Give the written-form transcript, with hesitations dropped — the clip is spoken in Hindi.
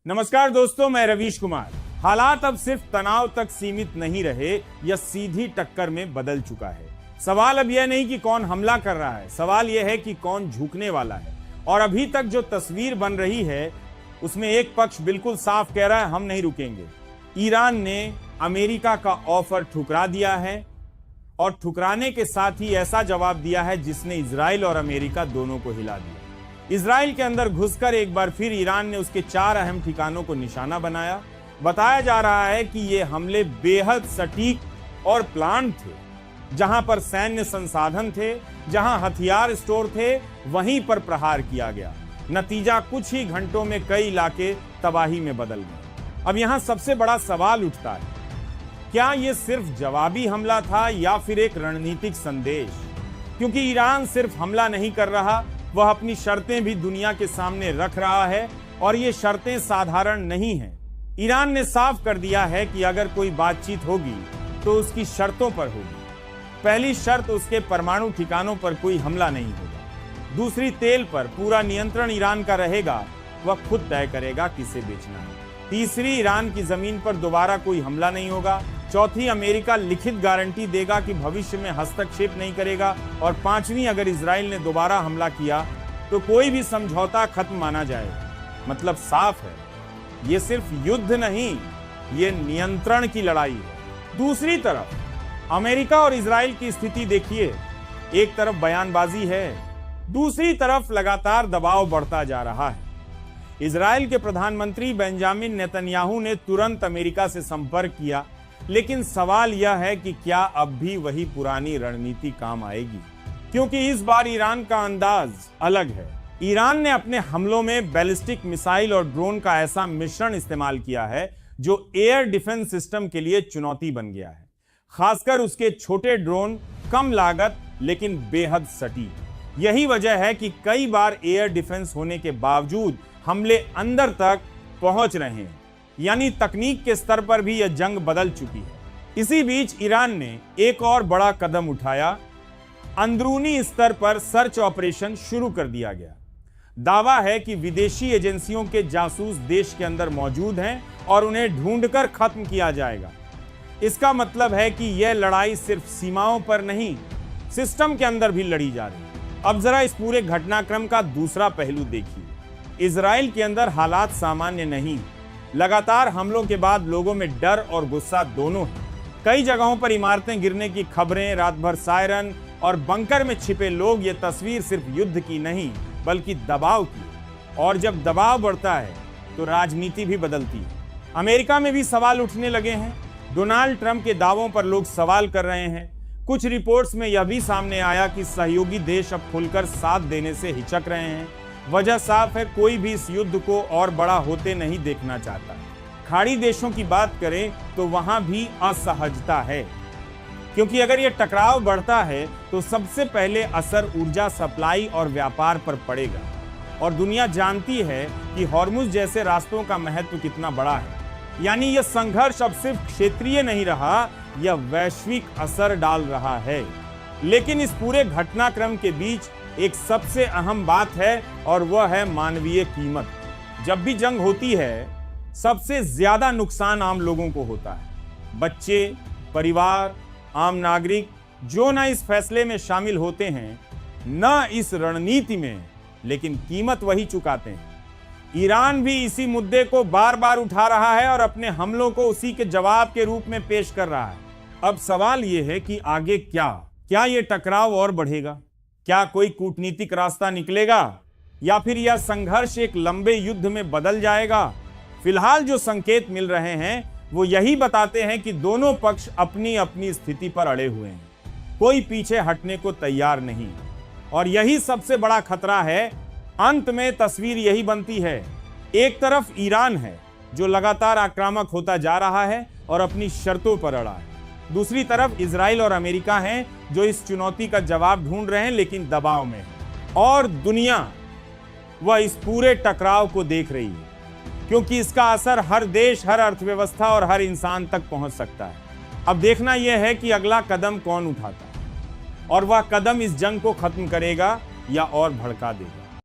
नमस्कार दोस्तों, मैं रवीश कुमार। हालात अब सिर्फ तनाव तक सीमित नहीं रहे, यह सीधी टक्कर में बदल चुका है। सवाल अब यह नहीं कि कौन हमला कर रहा है, सवाल यह है कि कौन झुकने वाला है। और अभी तक जो तस्वीर बन रही है उसमें एक पक्ष बिल्कुल साफ कह रहा है, हम नहीं रुकेंगे। ईरान ने अमेरिका का ऑफर ठुकरा दिया है और ठुकराने के साथ ही ऐसा जवाब दिया है जिसने इजराइल और अमेरिका दोनों को हिला दिया। इजराइल के अंदर घुसकर एक बार फिर ईरान ने उसके 4 अहम ठिकानों को निशाना बनाया। बताया जा रहा है कि ये हमले बेहद सटीक और प्लान थे। जहां पर सैन्य संसाधन थे, जहां हथियार स्टोर थे, वहीं पर प्रहार किया गया। नतीजा कुछ ही घंटों में कई इलाके तबाही में बदल गए। अब यहां सबसे बड़ा सवाल उठता है, क्या यह सिर्फ जवाबी हमला था या फिर एक रणनीतिक संदेश? क्योंकि ईरान सिर्फ हमला नहीं कर रहा, वह अपनी शर्तें भी दुनिया के सामने रख रहा है और ये शर्तें साधारण नहीं हैं। ईरान ने साफ कर दिया है कि अगर कोई बातचीत होगी तो उसकी शर्तों पर होगी। पहली शर्त, उसके परमाणु ठिकानों पर कोई हमला नहीं होगा। दूसरी, तेल पर पूरा नियंत्रण ईरान का रहेगा, वह खुद तय करेगा किसे बेचना है। तीसरी, ईरान की जमीन पर दोबारा कोई हमला नहीं होगा। चौथी, अमेरिका लिखित गारंटी देगा कि भविष्य में हस्तक्षेप नहीं करेगा। और पांचवी, अगर इजराइल ने दोबारा हमला किया तो कोई भी समझौता खत्म माना जाएगा। मतलब साफ है, ये सिर्फ युद्ध नहीं, ये नियंत्रण की लड़ाई है। दूसरी तरफ अमेरिका और इजराइल की स्थिति देखिए, एक तरफ बयानबाजी है, दूसरी तरफ लगातार दबाव बढ़ता जा रहा है। इजराइल के प्रधानमंत्री बेंजामिन नेतन्याहू ने तुरंत अमेरिका से संपर्क किया, लेकिन सवाल यह है कि क्या अब भी वही पुरानी रणनीति काम आएगी? क्योंकि इस बार ईरान का अंदाज अलग है। ईरान ने अपने हमलों में बैलिस्टिक मिसाइल और ड्रोन का ऐसा मिश्रण इस्तेमाल किया है जो एयर डिफेंस सिस्टम के लिए चुनौती बन गया है। खासकर उसके छोटे ड्रोन, कम लागत लेकिन बेहद सटीक। यही वजह है कि कई बार एयर डिफेंस होने के बावजूद हमले अंदर तक पहुंच रहे हैं, यानी तकनीक के स्तर पर भी यह जंग बदल चुकी है। इसी बीच ईरान ने एक और बड़ा कदम उठाया। अंदरूनी स्तर पर सर्च ऑपरेशन शुरू कर दिया गया। दावा है कि विदेशी एजेंसियों के जासूस देश के अंदर मौजूद हैं और उन्हें ढूंढकर खत्म किया जाएगा। इसका मतलब है कि यह लड़ाई सिर्फ सीमाओं पर नहीं, सिस्टम के अंदर भी लड़ी जा रही है। अब जरा इस पूरे घटनाक्रम का दूसरा पहलू देखिए। इजराइल के अंदर हालात सामान्य नहीं। लगातार हमलों के बाद लोगों में डर और गुस्सा दोनों है। कई जगहों पर इमारतें गिरने की खबरें, रात भर सायरन और बंकर में छिपे लोग। ये तस्वीर सिर्फ युद्ध की नहीं बल्कि दबाव की। और जब दबाव बढ़ता है तो राजनीति भी बदलती है। अमेरिका में भी सवाल उठने लगे हैं। डोनाल्ड ट्रंप के दावों पर लोग सवाल कर रहे हैं। कुछ रिपोर्ट्स में यह भी सामने आया कि सहयोगी देश अब खुलकर साथ देने से हिचक रहे हैं। वजह साफ है, कोई भी इस युद्ध को और बड़ा होते नहीं देखना चाहता। खाड़ी देशों की बात करें तो वहां भी असहजता है, क्योंकि अगर यह टकराव बढ़ता है तो सबसे पहले असर ऊर्जा सप्लाई और व्यापार पर पड़ेगा। और दुनिया जानती है कि हॉर्मुज जैसे रास्तों का महत्व कितना बड़ा है। यानी यह संघर्ष अब सिर्फ क्षेत्रीय नहीं रहा, यह वैश्विक असर डाल रहा है। लेकिन इस पूरे घटनाक्रम के बीच एक सबसे अहम बात है और वह है मानवीय कीमत। जब भी जंग होती है सबसे ज्यादा नुकसान आम लोगों को होता है। बच्चे, परिवार, आम नागरिक जो न इस फैसले में शामिल होते हैं न इस रणनीति में, लेकिन कीमत वही चुकाते हैं। ईरान भी इसी मुद्दे को बार बार उठा रहा है और अपने हमलों को उसी के जवाब के रूप में पेश कर रहा है। अब सवाल यह है कि आगे क्या यह टकराव और बढ़ेगा? क्या कोई कूटनीतिक रास्ता निकलेगा या फिर यह संघर्ष एक लंबे युद्ध में बदल जाएगा? फिलहाल जो संकेत मिल रहे हैं वो यही बताते हैं कि दोनों पक्ष अपनी अपनी स्थिति पर अड़े हुए हैं। कोई पीछे हटने को तैयार नहीं। और यही सबसे बड़ा खतरा है। अंत में तस्वीर यही बनती है, एक तरफ ईरान है जो लगातार आक्रामक होता जा रहा है और अपनी शर्तों पर अड़ा है। दूसरी तरफ इजराइल और अमेरिका हैं जो इस चुनौती का जवाब ढूंढ रहे हैं लेकिन दबाव में है। और दुनिया वह इस पूरे टकराव को देख रही है, क्योंकि इसका असर हर देश, हर अर्थव्यवस्था और हर इंसान तक पहुंच सकता है। अब देखना यह है कि अगला कदम कौन उठाता है और वह कदम इस जंग को खत्म करेगा या और भड़का देगा।